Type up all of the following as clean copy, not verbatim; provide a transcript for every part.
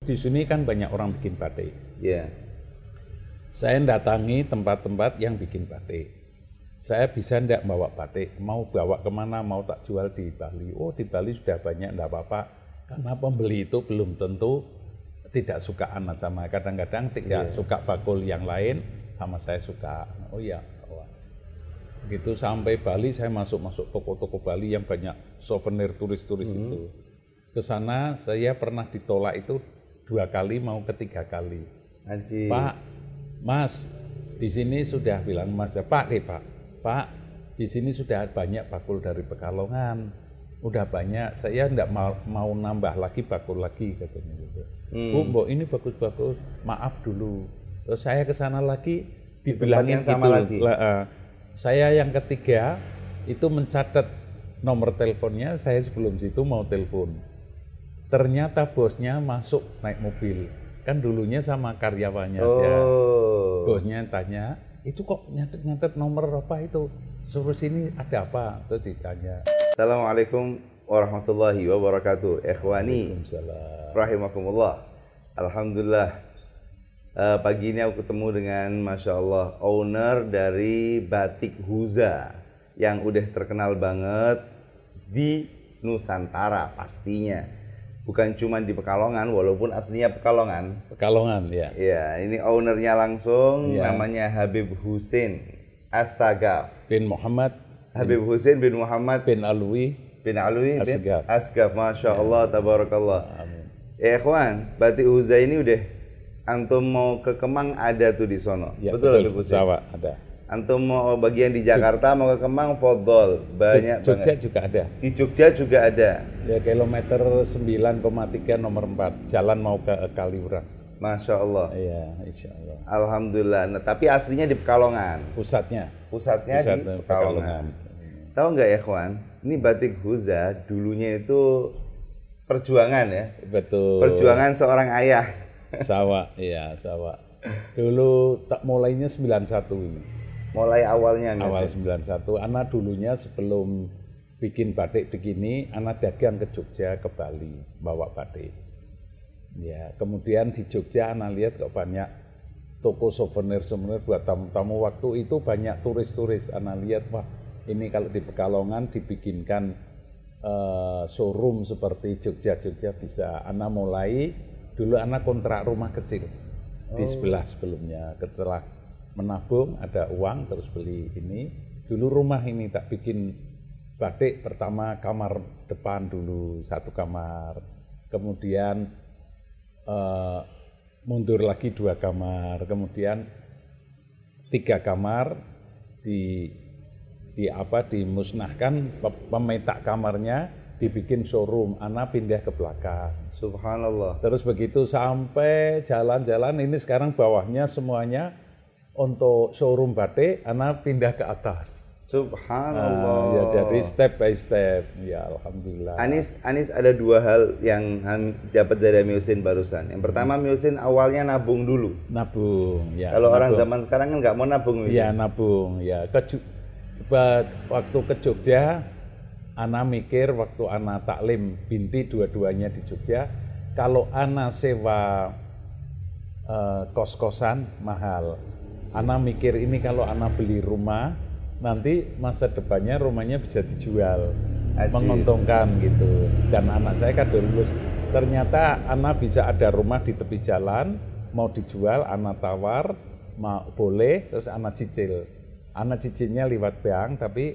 di sini kan banyak orang bikin batik. Iya. Saya datangi tempat-tempat yang bikin batik. Saya bisa ndak bawa batik, mau bawa kemana, mau tak jual di Bali. Oh di Bali sudah banyak, ndak apa-apa. Karena pembeli itu belum tentu tidak suka anak sama. Kadang-kadang tidak suka bakul yang lain, sama saya suka. Oh iya. Gitu sampai Bali saya masuk toko-toko Bali yang banyak souvenir turis-turis itu. Ke sana saya pernah ditolak itu 2 kali mau ke 3 kali. Haji. Pak, Mas, di sini sudah bilang Mas ya, Pak, Pak, di sini sudah banyak bakul dari Pekalongan. Udah banyak, saya enggak mau nambah lagi bakul lagi katanya gitu. Bu, Mbok ini bagus-bagus, maaf dulu. Terus saya ke sana lagi dibilangin yang sama itu. lagi. Saya yang ketiga itu mencatat nomor teleponnya, saya sebelum situ mau telepon. Ternyata bosnya masuk naik mobil. Kan dulunya sama karyawannya aja. Bosnya tanya, itu kok nyatet nomor apa itu? Suruh sini ada apa? Terus ditanya. Assalamualaikum warahmatullahi wabarakatuh. Ikhwani rahimakumullah. Alhamdulillah. Pagi ini aku ketemu dengan Masya Allah owner dari Batik Huza yang udah terkenal banget di Nusantara pastinya. Bukan cuma di Pekalongan, walaupun aslinya Pekalongan. Pekalongan, ya. Ya, ini ownernya langsung, namanya Habib Husin As-Sagaf. Bin Muhammad. Habib Husin bin Muhammad bin Alwi. Bin Alwi bin Asgaf. Asgaf. Masya Allah, tabarakallah. Amin. Ya ikhwan, Batik Huza ini udah antum mau ke Kemang ada tuh di sono. Ya, betul, Habib Husin? Jawa ada. Antum mau bagian di Jakarta mau ke Kemang, fodol banyak Jogja banget. juga ada. Di Jogja juga ada. Ya kilometer 9,3 nomor 4 jalan mau ke Kaliurang. Masya Allah. Iya, insya Allah. Alhamdulillah. Nah, tapi aslinya di Pekalongan. Pusatnya di Pekalongan. Tahu nggak ya kawan? Ini Batik Huza dulunya itu perjuangan ya. Betul. Perjuangan seorang ayah. Sawa, iya sawa. Dulu tak mulainya 91 ini. Mulai awalnya awal 91. Anak dulunya sebelum bikin batik begini, anak dagang ke Jogja, ke Bali, bawa batik. Ya, kemudian di Jogja anak lihat kok banyak toko souvenir buat tamu-tamu. Waktu itu banyak turis-turis. Anak lihat, wah ini kalau di Pekalongan dibikinkan showroom seperti Jogja bisa. Anak mulai dulu anak kontrak rumah kecil di sebelah sebelumnya. Setelah menabung ada uang terus beli ini. Dulu rumah ini tak bikin batik pertama kamar depan dulu 1 kamar. Kemudian mundur lagi 2 kamar. Kemudian 3 kamar dimusnahkan, pemetak kamarnya dibikin showroom, anak pindah ke belakang. Subhanallah. Terus begitu sampai jalan-jalan ini sekarang bawahnya semuanya untuk showroom batik, anak pindah ke atas. Subhanallah. Ya jadi step by step. Ya alhamdulillah. Anis ada 2 hal yang dapat dari Miusin barusan. Yang pertama Miusin awalnya nabung dulu. Nabung, ya. Kalau orang zaman sekarang kan nggak mau nabung. Ya nabung, ya. Waktu ke Jogja, Ana mikir waktu Ana taklim binti dua-duanya di Jogja, kalau Ana sewa kos-kosan mahal. Ana mikir ini kalau Ana beli rumah, nanti masa depannya rumahnya bisa dijual, menguntungkan gitu. Dan anak saya kan lulus, ternyata Ana bisa ada rumah di tepi jalan, mau dijual, Ana tawar, mau boleh, terus Ana cicil. Ana cicilnya lewat bank, tapi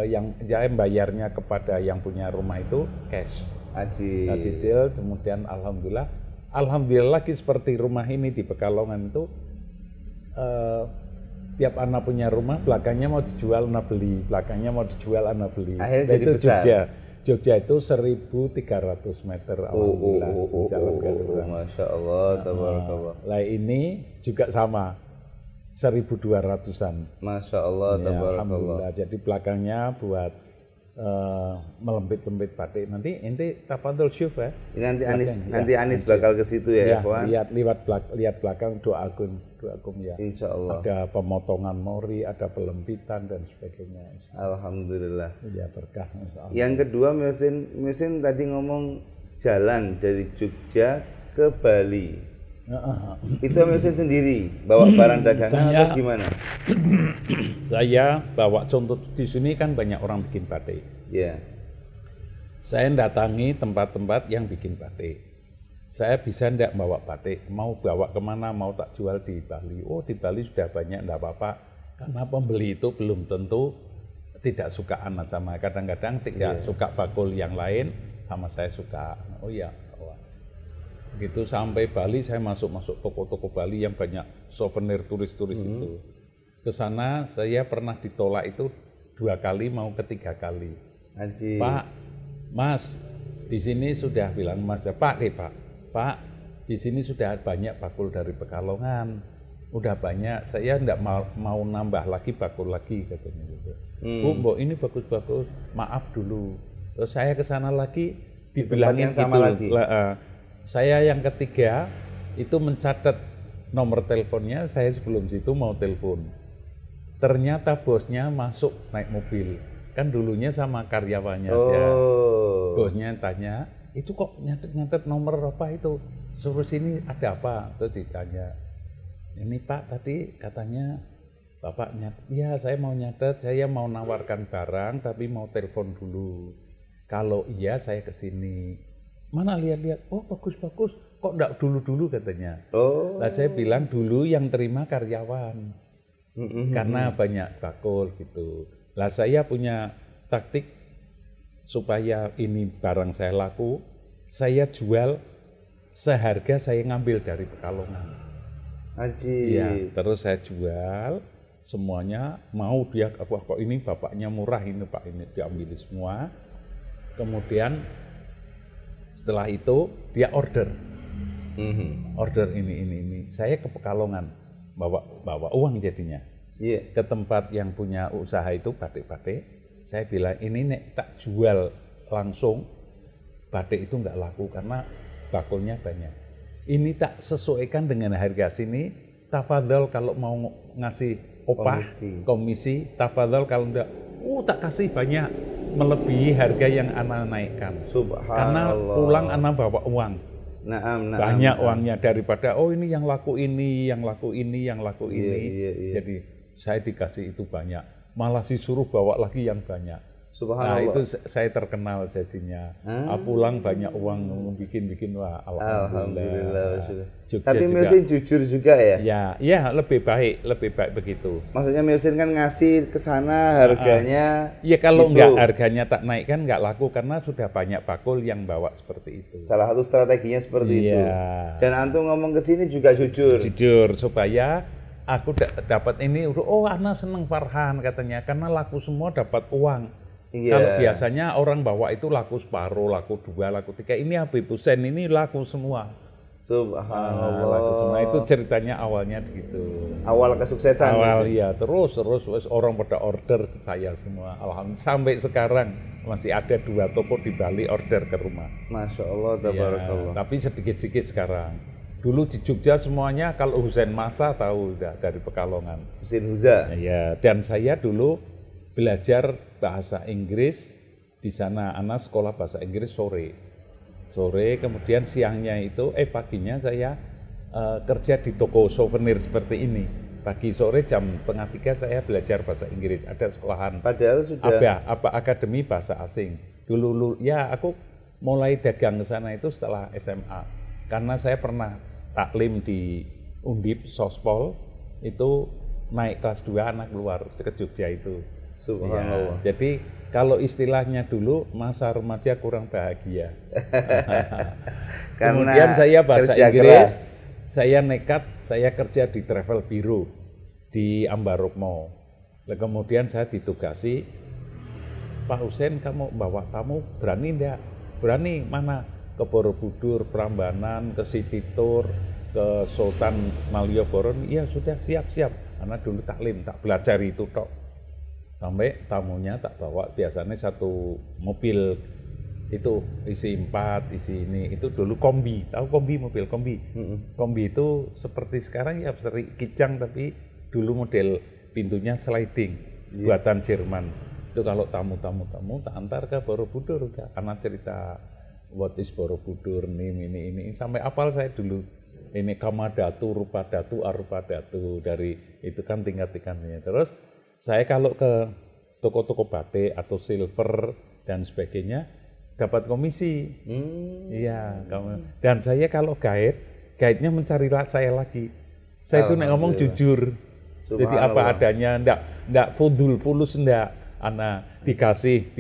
yang bayarnya kepada yang punya rumah itu cash. Cicil, kemudian alhamdulillah lagi seperti rumah ini di Pekalongan itu, tiap anak punya rumah, belakangnya mau dijual anak beli, belakangnya mau dijual anak beli. Akhirnya jadi itu besar. Jogja itu 1.300 meter alhamdulillah di Jalan Kaliurang. Masya Allah, tabarakallah. Lah ini juga sama. 1.200-an. Masya Allah, ya, tabarakallah. Jadi belakangnya buat melempit-lempit batik. Nanti tafadhol syuf ya. Ini nanti Anis bakal ke situ ya, kawan. Lihat belakang doakum ya. Insya Allah. Ada pemotongan mori, ada pelempitan dan sebagainya. Alhamdulillah. Ya berkah. Yang kedua, Musin tadi ngomong jalan dari Jogja ke Bali. Itu mesin sendiri, bawa barang dagangan atau gimana? Saya bawa contoh di sini kan banyak orang bikin batik. Ya. Saya datangi tempat-tempat yang bikin batik. Saya bisa ndak bawa batik, mau bawa kemana, mau tak jual di Bali. Oh di Bali sudah banyak, ndak apa-apa. Karena pembeli itu belum tentu tidak suka anak sama, kadang-kadang tidak suka bakul yang lain, sama saya suka. Oh iya, begitu sampai Bali saya masuk toko-toko Bali yang banyak souvenir turis-turis itu. Ke sana saya pernah ditolak itu 2 kali, mau ketiga kali. Haji. Pak, Mas, di sini sudah bilang Mas ya, Pak, Pak, di sini sudah banyak bakul dari Pekalongan, udah banyak, saya enggak mau nambah lagi bakul lagi katanya gitu. Bu, Mbok ini bagus-bagus, maaf dulu. Terus saya ke sana lagi dibilangin sama gitu. Saya yang ketiga itu mencatat nomor teleponnya, saya sebelum situ mau telepon. Ternyata bosnya masuk naik mobil. Kan dulunya sama karyawannya aja. Bosnya tanya, itu kok nyatet nomor apa itu? Suruh sini ada apa? Terus ditanya. Ini Pak tadi katanya Bapak nyatet, ya saya mau nyatet, saya mau nawarkan barang tapi mau telepon dulu. Kalau iya saya ke sini. Mana lihat-lihat, oh bagus-bagus, kok enggak dulu-dulu katanya. Lah saya bilang dulu yang terima karyawan. Karena banyak bakul gitu. Lah saya punya taktik supaya ini barang saya laku, saya jual seharga saya ngambil dari Pekalongan. Haji. Ya, terus saya jual semuanya, mau dia kok ini bapaknya murah ini Pak, ini diambil semua. Kemudian setelah itu dia order ini. Saya ke Pekalongan bawa uang jadinya. Ke tempat yang punya usaha itu batik-batik. Saya bilang ini nek tak jual langsung batik itu enggak laku karena bakulnya banyak. Ini tak sesuaikan dengan harga sini. Tafadhol kalau mau ngasih opah komisi tafadhol, kalau enggak tak kasih banyak, melebihi harga yang ana naikkan. Karena pulang ana bawa uang. Banyak uangnya daripada ini yang laku ini, yang laku ini, yang laku ini. Jadi saya dikasih itu banyak, malah disuruh bawa lagi yang banyak. Nah itu saya terkenal jadinya. Pulang banyak uang, bikin wah alhamdulillah. Tapi Muhsin jujur juga ya? Ya lebih baik begitu. Maksudnya Muhsin kan ngasih ke sana harganya. Ya kalau enggak harganya tak naik kan enggak laku karena sudah banyak bakul yang bawa seperti itu. Salah satu strateginya seperti itu. Dan antum ngomong ke sini juga jujur. Jujur supaya aku dapat ini. Ana seneng Farhan katanya karena laku semua dapat uang. Kalau biasanya orang bawa itu laku separuh, laku 2, laku 3. Ini Habib Hussein ini laku semua. Subhanallah. Laku semua. Itu ceritanya awalnya gitu. Awal kesuksesan. Terus orang pada order ke saya semua. Alhamdulillah sampai sekarang masih ada 2 toko di Bali order ke rumah. Masya Allah, tabarakallah. Tapi sedikit-sedikit sekarang. Dulu di Jogja semuanya kalau Hussein Masa tahu udah dari Pekalongan. Hussein Huza. Ya, dan saya dulu belajar bahasa Inggris di sana. Anak sekolah bahasa Inggris sore, kemudian siangnya itu paginya saya kerja di toko souvenir seperti ini. Pagi sore jam 2:30 saya belajar bahasa Inggris. Ada sekolahan. Padahal sudah akademi bahasa asing. Dulu aku mulai dagang ke sana itu setelah SMA. Karena saya pernah taklim di Undip Sospol, itu naik kelas 2 anak keluar ke Jogja itu. Subhanallah. Jadi kalau istilahnya dulu masa remaja kurang bahagia. Kemudian saya bahasa Inggris, saya nekat, saya kerja di travel bureau di Ambarukmo. Kemudian saya ditugasi, Pak Hussein kamu bawa tamu berani enggak? Berani mana? Ke Borobudur, Prambanan, ke City Tour, ke Sultan Malioboro. Iya sudah siap-siap. Karena dulu taklim, tak belajar itu tok. Sampai tamunya tak bawa biasanya 1 mobil itu isi 4, isi ini. Itu dulu kombi, tahu kombi, mobil kombi. Kombi itu seperti sekarang ya seri kijang tapi dulu model pintunya sliding, buatan Jerman. Itu kalau tamu tak antar ke Borobudur karena cerita what is Borobudur, ini sampai apal saya dulu. Ini Kamadatu, Rupadatu, Arupadatu, dari itu kan tingkat-tingkatnya. Terus saya kalau ke toko-toko batik atau silver dan sebagainya dapat komisi. Iya, dan saya kalau guide-nya mencari saya lagi. Saya itu ngomong jujur. Jadi apa adanya, enggak fulus enggak. Dikasih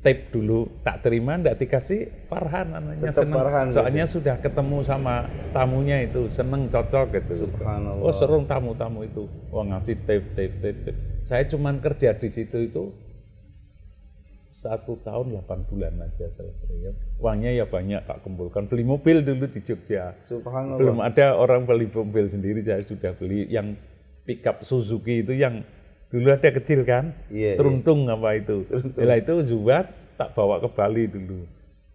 tape dulu, tak terima, enggak dikasih Farhan anaknya seneng. Farhan, soalnya sudah ketemu sama tamunya itu, seneng, cocok gitu. Oh seru tamu-tamu itu, ngasih tape. Saya cuman kerja di situ itu 1 tahun 8 bulan aja selesai. Uangnya ya banyak tak kumpulkan. Beli mobil dulu di Jogja. Subhanallah. Belum ada orang beli mobil sendiri, saya sudah beli yang pickup Suzuki itu yang dulu ada kecil kan, teruntung apa itu. Setelah itu Zubat tak bawa ke Bali dulu.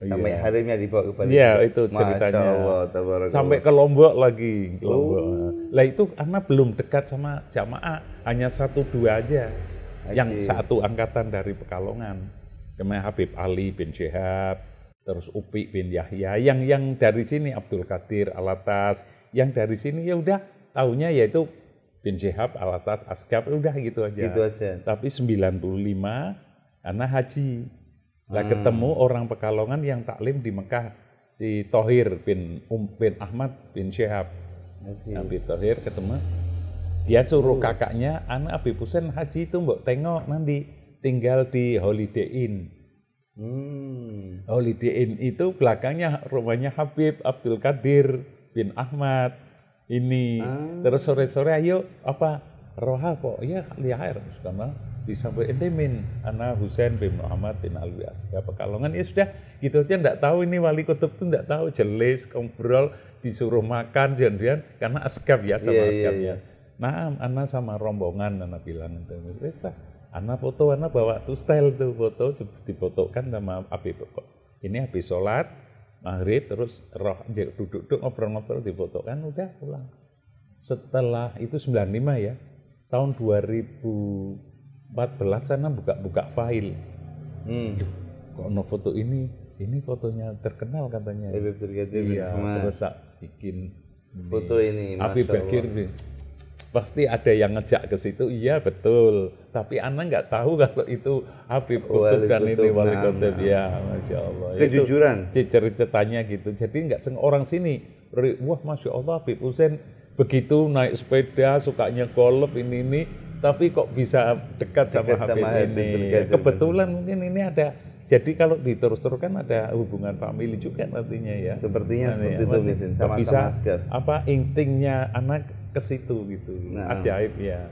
Sampai harinya dibawa ke Bali. Iya itu ceritanya. Masya Allah, sampai ke Lombok lagi. Lah itu karena belum dekat sama jamaah, hanya 1-2 aja. Yang satu angkatan dari Pekalongan. Namanya Habib Ali bin Syihab, terus Upi bin Yahya. Yang dari sini Abdul Qadir Alatas. Yang dari sini ya udah tahunya yaitu bin Syihab, Alatas, Asgaf, udah gitu aja. Gitu aja. Tapi 95 anak haji. Lah ketemu orang Pekalongan yang taklim di Mekah, si Thohir bin Ahmad bin Syihab. Habib Thohir ketemu. Dia suruh kakaknya, anak Habib Husain haji itu mbok tengok nanti tinggal di Holiday Inn. Holiday Inn itu belakangnya rumahnya Habib Abdul Qadir bin Ahmad. Ini terus sore-sore ayo apa roha kok ya lihat karena disampaikan temin anak Husain bin Muhammad bin Alwi Asgaf Pekalongan ya sudah gitu aja, enggak tahu ini wali kutub tuh enggak tahu, jelas ngobrol disuruh makan dan karena Asgaf ya sama Asgafnya. Nah anak sama rombongan anak bilang itu anak foto anak bawa tuh style tuh foto difotokan sama Habib kok ini habis sholat maghrib terus duduk ngobrol-ngobrol difotokan udah pulang. Setelah itu 95 ya, tahun 2014 sana buka file. Kok no foto ini fotonya terkenal katanya. Iya, terus tak bikin foto ini. Habib Bakir pasti ada yang ngejak ke situ, iya betul. Tapi Ana nggak tahu kalau itu Habib Kutub dan ini wali kutub ya, masya Allah. Kejujuran. Ceritanya gitu. Jadi nggak orang sini, wah masya Allah Habib Husain begitu naik sepeda, sukanya golf ini, tapi kok bisa dekat sama Habib ini. Kebetulan mungkin ini ada. Jadi kalau diterus-teruskan ada hubungan famili juga nantinya ya. Sepertinya seperti itu Misin, sama-sama Asgaf. Apa instingnya anak ke situ gitu. Ajaib ya.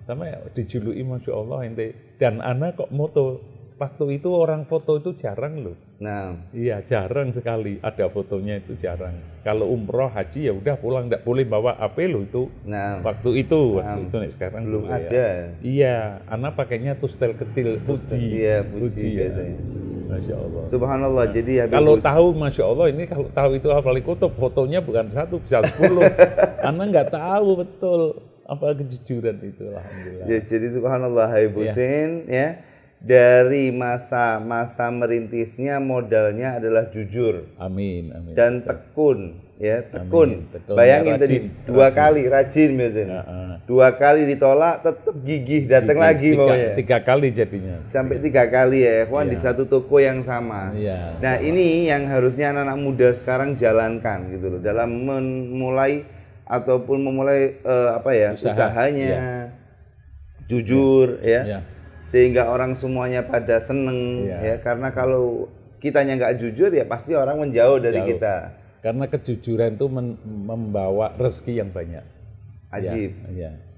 Sama dijuluki masya Allah ente. Dan anak kok moto. Waktu itu orang foto itu jarang loh. Iya jarang sekali ada fotonya itu jarang. Kalau umroh haji ya udah pulang, nggak boleh bawa HP loh itu. Waktu itu nih sekarang belum ada. Ya. Iya, anak pakainya tuh style kecil Fuji. Iya Fuji biasanya. Masya Allah. Subhanallah. Jadi kalau tahu masya Allah ini kalau tahu itu wali kutub fotonya bukan 1 bisa 10. Anak nggak tahu betul apa kejujuran itu alhamdulillah. Ya, jadi subhanallah Habib Husain ya. Dari masa merintisnya modalnya adalah jujur. Amin. Dan tekun, ya tekun. Bayangin tadi dua kali rajin biasanya. 2 kali ditolak, tetap gigih datang lagi pokoknya. 3 kali jadinya. Sampai 3 kali ya, di satu toko yang sama. Nah ini yang harusnya anak-anak muda sekarang jalankan gitu loh dalam memulai ataupun memulai usahanya, jujur ya. Sehingga orang semuanya pada seneng ya, karena kalau kitanya nggak jujur ya pasti orang menjauh dari kita. Karena kejujuran itu membawa rezeki yang banyak. Ajib.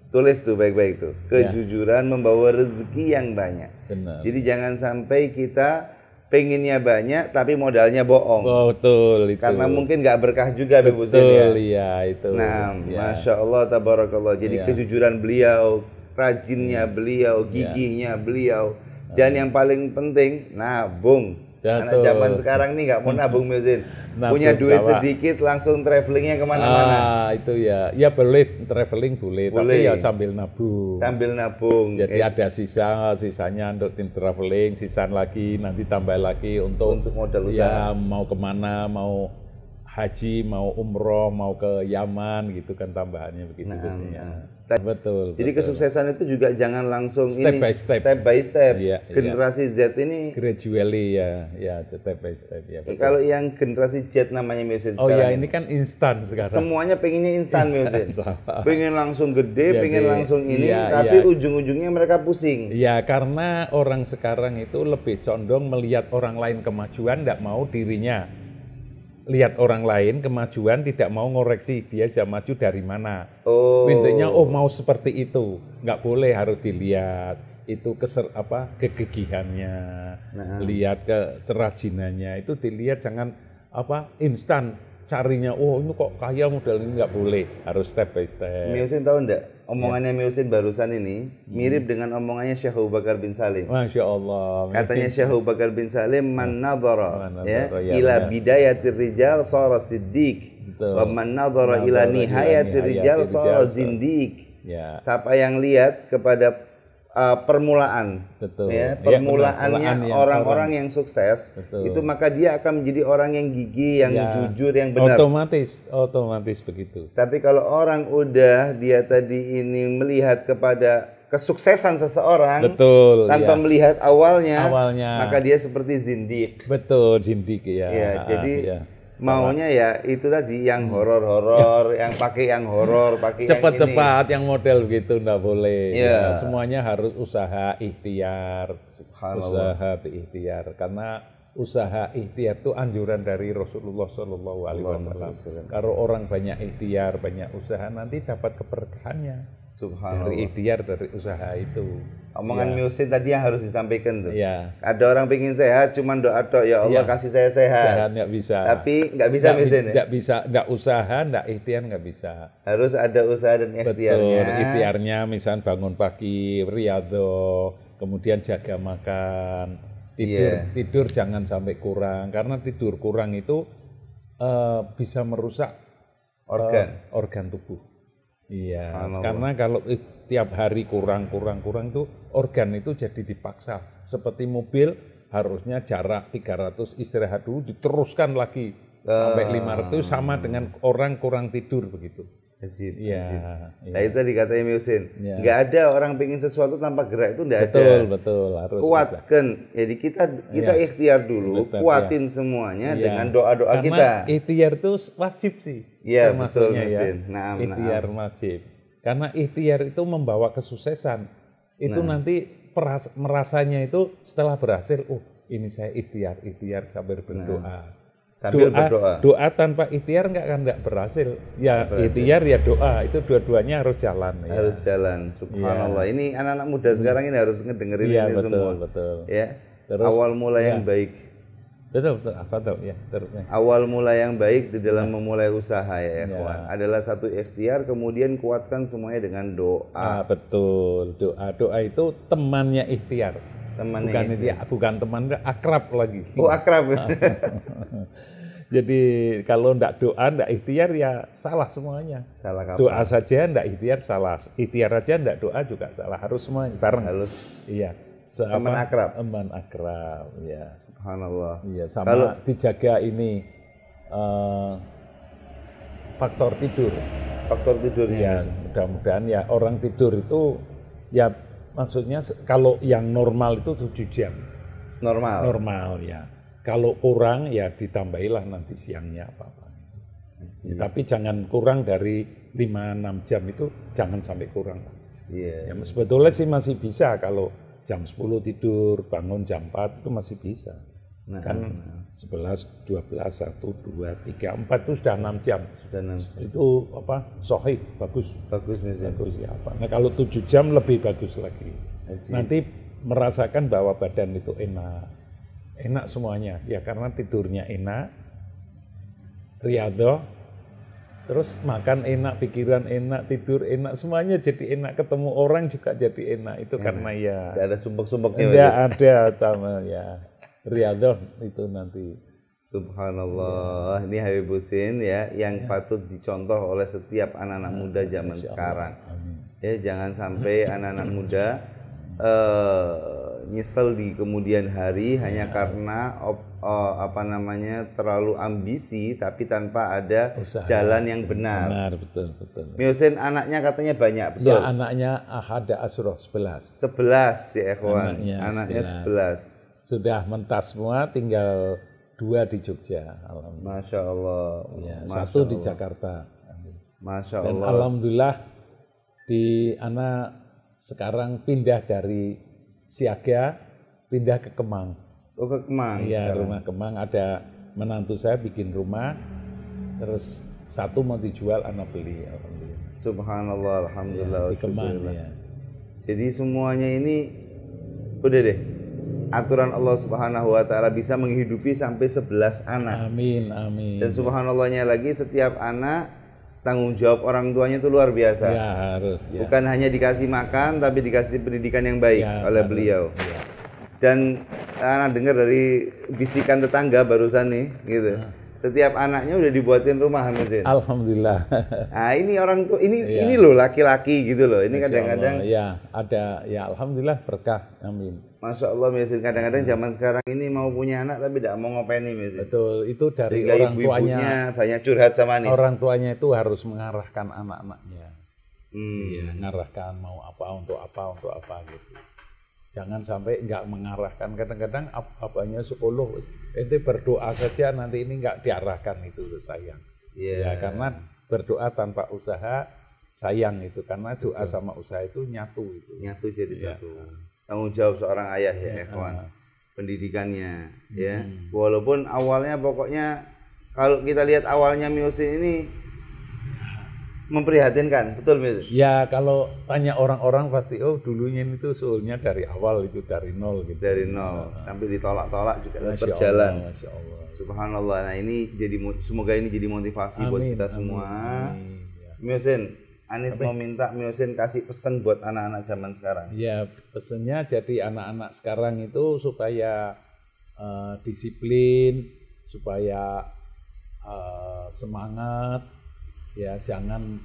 Tulis tuh baik-baik tuh. Kejujuran membawa rezeki yang banyak. Benar. Jadi jangan sampai kita pengennya banyak tapi modalnya bohong. Betul itu. Karena mungkin nggak berkah juga Habib Husain ya. Betul ya itu. Nah, masya Allah tabarakallah. Jadi kejujuran beliau, rajinnya beliau, gigihnya beliau, dan yang paling penting nabung. Anak zaman sekarang nih nggak mau nabung Muhsin. Punya duit sedikit langsung travelingnya kemana-mana. Itu ya boleh traveling boleh, tapi ya sambil nabung. Sambil nabung. Jadi ada sisanya untuk tim traveling, sisaan lagi nanti tambah lagi untuk modal usaha. Ya mau kemana, mau haji, mau umroh, mau ke Yaman gitu kan tambahannya begitu. Betul. Jadi kesuksesan itu juga jangan langsung step by step. Generasi Z ini gradually step by step ya. Kalau yang generasi Z namanya Muhsin sekarang. Oh ya, ini kan instan sekarang. Semuanya pengennya instan Muhsin. Pengen langsung gede, pengen langsung ini, tapi ujung-ujungnya mereka pusing. Ya, karena orang sekarang itu lebih condong melihat orang lain kemajuan, tidak mau dirinya lihat orang lain kemajuan, tidak mau ngoreksi dia bisa maju dari mana. Intinya mau seperti itu, nggak boleh, harus dilihat itu kegigihannya, lihat kerajinannya, itu dilihat, jangan instan carinya. Ini kok kaya model ini, nggak boleh, harus step by step. Muhsin tahu enggak? Omongannya Muhsin barusan ini mirip dengan omongannya Syekh Abu Bakar bin Salim. Masya Allah. Katanya Syekh Abu Bakar bin Salim, man nadhara ila bidayatir rijal sara siddiq, wa man nadhara ila nihayatir rijal sara zindiq. Siapa yang lihat kepada permulaan, permulaannya orang-orang yang sukses, itu maka dia akan menjadi orang yang gigih, yang jujur, yang benar. Otomatis begitu. Tapi kalau orang udah dia tadi ini melihat kepada kesuksesan seseorang, tanpa melihat awalnya, maka dia seperti zindik. Betul, zindik jadi maunya ya itu tadi yang horor-horor, yang pakai yang horor, pakai cepat-cepat, yang model begitu enggak boleh. Semuanya harus usaha ikhtiar. Usaha ikhtiar, karena usaha ikhtiar itu anjuran dari Rasulullah Shallallahu Alaihi Wasallam. Kalau orang banyak ikhtiar, banyak usaha, nanti dapat keberkahannya. Dari ikhtiar, dari usaha itu. Omongan Muhsin tadi yang harus disampaikan tuh. Ada orang pengen sehat, cuman doa ya Allah kasih saya sehat. Nggak bisa. Tapi nggak bisa Muhsin. Nggak bisa, nggak usaha, nggak ikhtiar, nggak bisa. Harus ada usaha dan ikhtiarnya. Betul, ikhtiarnya misal bangun pagi, riyadhah, kemudian jaga makan, tidur jangan sampai kurang, karena tidur kurang itu bisa merusak organ tubuh. Karena kalau tiap hari kurang itu organ itu jadi dipaksa. Seperti mobil harusnya jarak 300 istirahat dulu, diteruskan lagi sampai 500, sama dengan orang kurang tidur begitu. Nah itu dikatain Muhsin, nggak ada orang pengen sesuatu tanpa gerak, itu nggak ada. Betul, harus kuatkan. Jadi kita ikhtiar dulu, kuatin semuanya dengan doa-doa kita. Karena ikhtiar itu wajib sih. Iya betul Muhsin. Ikhtiar wajib. Karena ikhtiar itu membawa kesuksesan. Itu nanti merasanya itu setelah berhasil, ini saya ikhtiar sambil berdoa. Doa tanpa ikhtiar nggak berhasil. Ikhtiar ya doa, itu dua-duanya harus jalan. Harus jalan. Subhanallah. Ini anak-anak muda sekarang ini harus ngedengerin ini semua. Betul. Terus, awal mula yang baik. Betul. Apa tuh? Awal mula yang baik di dalam memulai usaha kawan, adalah satu ikhtiar, kemudian kuatkan semuanya dengan doa. Betul. Doa itu temannya ikhtiar. Bukan teman, akrab lagi. Akrab. Jadi kalau enggak doa, enggak ikhtiar ya salah semuanya. Salah kapan? Doa saja enggak ikhtiar salah. Ikhtiar aja enggak doa juga salah. Harus semuanya bareng. Harus. Teman akrab. Subhanallah. Sama kalau dijaga ini faktor tidur. Faktor tidurnya. Mudah-mudahan orang tidur itu maksudnya kalau yang normal itu 7 jam. Normal ya. Kalau kurang ditambahilah nanti siangnya apa-apa. Tapi jangan kurang dari 5-6 jam, itu jangan sampai kurang. Sebetulnya sih masih bisa kalau jam 10 tidur, bangun jam 4 itu masih bisa. Kan 11, 12, 1, 2, 3, 4 itu sudah 6 jam. Itu sahih, bagus ya. Nah kalau 7 jam lebih bagus lagi. Nanti merasakan bahwa badan itu enak semuanya. Karena tidurnya enak, riyadhah, terus makan enak, pikiran enak, tidur enak, semuanya jadi enak. Ketemu orang juga jadi enak. Itu karena tidak ada sumpek-sumpeknya. Tidak ada Riyadhah itu nanti. Subhanallah, ini Habib Husin ya, yang patut dicontoh oleh setiap anak-anak muda zaman sekarang. Ya, jangan sampai anak-anak muda nyesel di kemudian hari hanya karena terlalu ambisi tapi tanpa ada jalan yang benar. Benar, betul. Husin anaknya katanya banyak, betul? Ya, anaknya ada Asroh 11. 11 ya, ikhwan. Anaknya 11. Sudah mentas semua, tinggal 2 di Jogja. Alhamdulillah. Masya Allah. Ya, Masya 1 Allah. Di Jakarta. Masya Allah. Dan Allah. alhamdulillah di anak sekarang pindah dari Siaga pindah ke Kemang. Oh, ke Kemang. Iya, rumah Kemang, ada menantu saya bikin rumah, terus 1 mau dijual, anak beli. Alhamdulillah. Subhanallah, alhamdulillah. Ya, di Kemang ya. Jadi semuanya ini udah deh. Aturan Allah Subhanahu wa taala bisa menghidupi sampai 11 anak. Amin. Dan subhanallahnya lagi, setiap anak tanggung jawab orang tuanya itu luar biasa. Ya, harus. Ya. Bukan hanya dikasih makan, tapi dikasih pendidikan yang baik oleh beliau. Ya. Dan anak dengar dari bisikan tetangga barusan nih, gitu. Setiap anaknya udah dibuatin rumah, Husin. Alhamdulillah. Nah, ini orang tua, ini loh laki-laki gitu loh. Ini kadang-kadang. Ya, ada. Ya, alhamdulillah berkah. Amin. Masya Allah, Husin. Kadang-kadang zaman sekarang ini mau punya anak tapi tidak mau ngopeni, Husin. Betul, itu dari sehingga orang tuanya. Banyak curhat sama Anis. Orang tuanya itu harus mengarahkan anak-anaknya. Ya, mengarahkan mau apa untuk apa gitu. Jangan sampai nggak mengarahkan. Kadang-kadang apanya sekolah, ente berdoa saja nanti ini nggak diarahkan, itu sayang. Ya, karena berdoa tanpa usaha sayang itu, karena doa sama usaha itu nyatu itu. Nyatu jadi satu. Tanggung jawab seorang ayah ya, ikhwan. Pendidikannya ya. Walaupun awalnya pokoknya kalau kita lihat awalnya Husin ini memprihatinkan, betul Mius? Ya, kalau tanya orang-orang pasti dulunya itu soalnya dari awal itu dari nol gitu. Dari nol sampai ditolak-tolak juga berjalan. Masya Allah. Subhanallah. Nah, ini semoga ini jadi motivasi buat kita semua. Husin, Anis mau minta Husin kasih pesan buat anak-anak zaman sekarang. Ya, pesannya jadi anak-anak sekarang itu supaya disiplin, supaya semangat. Ya, jangan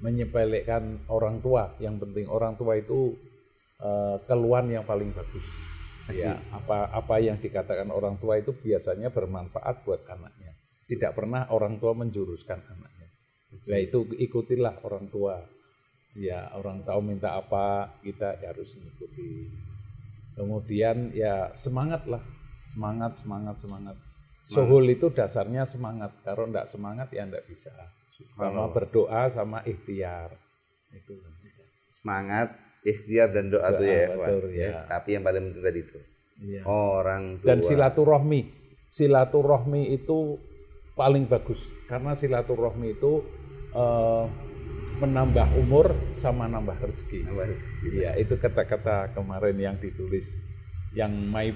menyepelekan orang tua. Yang penting orang tua itu keluhan yang paling bagus. Ya, apa yang dikatakan orang tua itu biasanya bermanfaat buat anaknya. Tidak pernah orang tua menjuruskan anaknya. Nah, itu ikutilah orang tua. Ya, orang tahu minta apa, kita harus mengikuti. Kemudian ya semangatlah, semangat. Suhul itu dasarnya semangat. Kalau enggak semangat ya enggak bisa. Sama berdoa sama ikhtiar. Itu. Semangat, ikhtiar dan doa tuh ya, betul, ya. Tapi yang paling penting tadi itu orang tua. Dan silaturahmi itu paling bagus, karena silaturahmi itu menambah umur sama nambah rezeki. Ya, itu kata-kata kemarin yang ditulis, yang my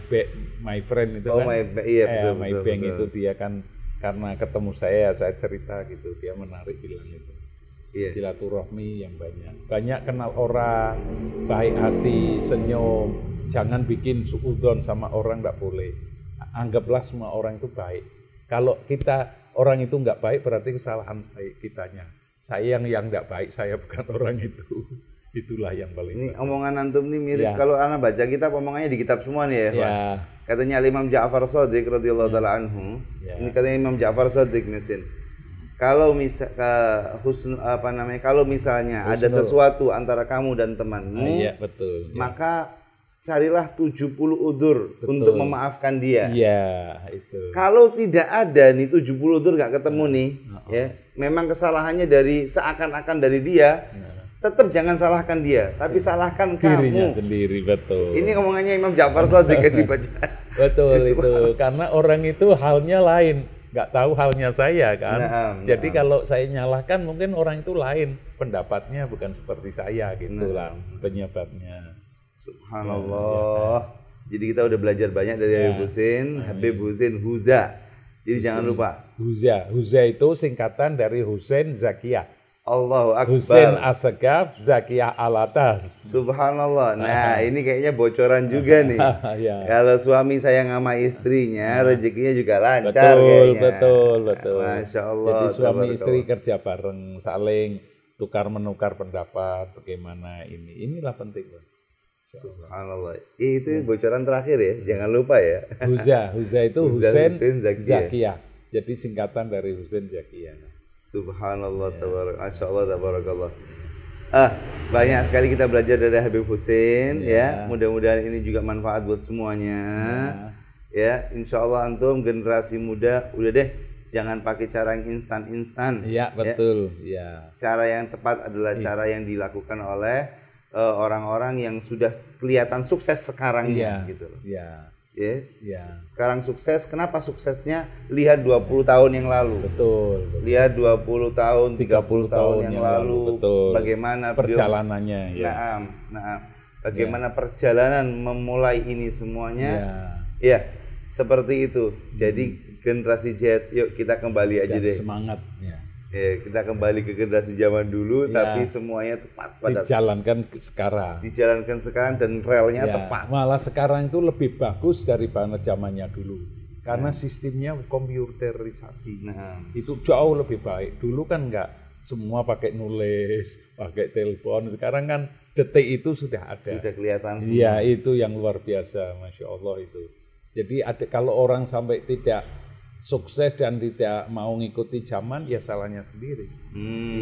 friend itu kan. My bank itu dia kan. Karena ketemu saya cerita gitu, dia menarik bilang itu. Silaturahmi yang banyak kenal orang, baik hati, senyum, jangan bikin suudzon sama orang, enggak boleh. Anggaplah semua orang itu baik. Kalau orang itu enggak baik berarti kesalahan kitanya. Saya yang enggak baik, saya bukan orang itu. Itulah yang paling. Ini omongan antum nih mirip kalau anak baca kitab, omongannya di kitab semua nih ya, Pak. Katanya Imam Ja'far Shadiq radhiyallahu taala anhu. Ini katanya Imam Ja'far Shadiq Husin. Kalau kalau misalnya ada sesuatu antara kamu dan temanmu, maka carilah 70 udzur untuk memaafkan dia. Iya, itu. Kalau tidak ada nih 70 udzur enggak ketemu nih, ya. Memang kesalahannya seakan-akan dari dia. Tetap jangan salahkan dia, tapi salahkan dirinya kamu sendiri, betul. Ini omongannya Imam Ja'far Shadiq yang dibaca. Betul itu, karena orang itu halnya lain, nggak tahu halnya saya kan. Jadi kalau saya nyalahkan mungkin orang itu lain, pendapatnya bukan seperti saya gitulah penyebabnya. Subhanallah. Jadi kita udah belajar banyak dari Habib Husin Huza. Jadi jangan lupa. Huza itu singkatan dari Husain Zakiyah. Allahu Akbar. Husain Assegaf, Zakiyah Alatas. Subhanallah. Nah, ini kayaknya bocoran juga nih. Ya. Kalau suami sayang sama istrinya, rezekinya juga lancar kayaknya. Betul. Masya Allah. Jadi suami istri kerja bareng, saling tukar menukar pendapat bagaimana ini. Inilah penting. Subhanallah. Itu bocoran terakhir ya, jangan lupa ya. Huza itu Husain Zakiyah. Jadi singkatan dari Husain Zakiyah. Subhanallah, Masya Allah, tabarakallah. Banyak sekali kita belajar dari Habib Husain ya. Mudah-mudahan ini juga manfaat buat semuanya. Ya, insya Allah antum generasi muda udah deh jangan pakai cara yang instan-instan. Iya, betul. Ya. Cara yang tepat adalah cara yang dilakukan oleh orang-orang yang sudah kelihatan sukses sekarangnya gitu loh. Iya. Sekarang sukses, kenapa suksesnya? Lihat 20 tahun yang lalu. Betul. Lihat 20 tahun, 30 tahun yang lalu. Betul. Bagaimana perjalanannya ya. Bagaimana perjalanan memulai ini semuanya. Ya, seperti itu. Jadi generasi Z, yuk kita kembali aja deh. Semangat ya. Kita kembali ke generasi zaman dulu, tapi semuanya tepat pada dijalankan sekarang dan relnya tepat. Malah sekarang itu lebih bagus daripada zamannya dulu, karena sistemnya komputerisasi. Itu jauh lebih baik. Dulu kan enggak semua pakai nulis, pakai telepon. Sekarang kan detik itu sudah ada. Sudah kelihatan semua. Iya, itu yang luar biasa, Masya Allah itu. Jadi kalau orang sampai tidak sukses dan tidak mau ngikuti zaman, ya salahnya sendiri.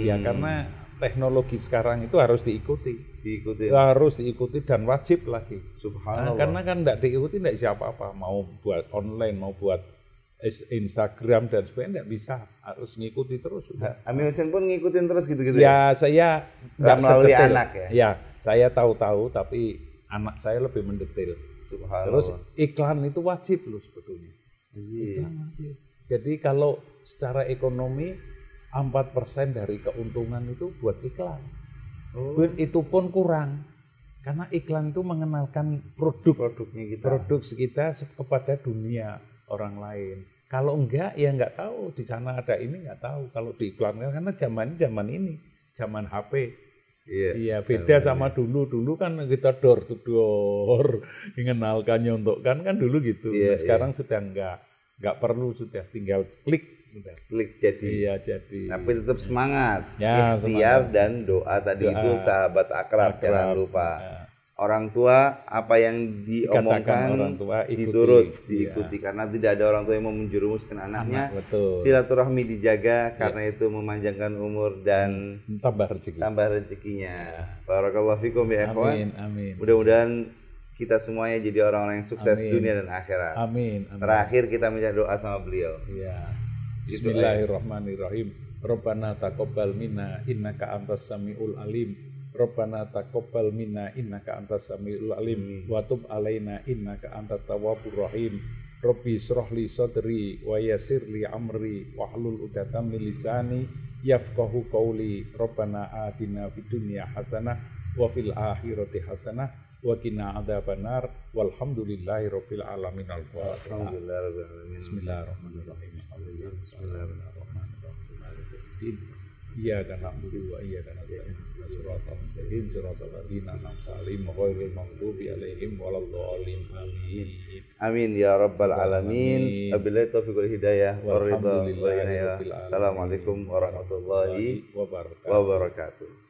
Ya karena teknologi sekarang itu harus diikuti. Harus diikuti dan wajib lagi. Subhanallah. Karena kan tidak diikuti tidak siapa-apa. Mau buat online, mau buat Instagram dan sebagainya tidak bisa. Harus ngikuti terus. Ami Husain pun ngikutin terus gitu-gitu ya? Saya nggak melalui anak ya? Ya, saya tahu-tahu tapi anak saya lebih mendetail. Subhanallah. Terus iklan itu wajib loh sebetulnya. Jadi kalau secara ekonomi 4% dari keuntungan itu buat iklan. Itu pun kurang. Karena iklan itu mengenalkan produk kita kepada dunia orang lain. Kalau enggak ya enggak tahu di sana ada ini, enggak tahu kalau diiklankan, karena zaman ini, zaman HP. Iya, beda sama dulu kan kita door to door, mengenalkan, nyontokan kan dulu gitu. Sekarang sudah enggak perlu, sudah tinggal klik jadi. Iya, jadi. Tapi tetap semangat. Ikhtiar dan doa tadi itu sahabat akrab. Jangan lupa. Orang tua apa yang diomongkan orang tua diikuti karena tidak ada orang tua yang mau menjerumuskan anaknya. Silaturahmi dijaga karena itu memanjangkan umur dan tambah rezekinya. Barakallahu fikum ya ikhwan. Amin. Mudah-mudahan kita semuanya jadi orang-orang yang sukses dunia dan akhirat. Amin. Terakhir kita minta doa sama beliau. Bismillahirrahmanirrahim. Rabbana taqabbal minna innaka antas samiul alim. Rabbana taqabbal minna innaka antas samiul alim wa tub alaina innaka antat tawwabur rahim. Rabbi shrah li sadri wa yassir li amri wahlul 'uqdatam min lisani yafqahu qawli. Rabbana atina fid dunya hasanah wa fil akhirati hasanah wa qina adzabannar walhamdulillahi rabbil alamin. Alhamdulillahirabbil alamin. Bismillahirrahmanirrahim. Bismillahirrahmanirrahim. Iyyaka na'budu wa iyyaka nasta'in. Shiratal mustaqim shiratal ladzina an'amta 'alaihim ghairil maghdubi 'alaihim waladdallin. Amin. Amin ya rabbal alamin. Wabillahi taufiq wal hidayah wa ridha wal inayah. Assalamualaikum warahmatullahi wabarakatuh.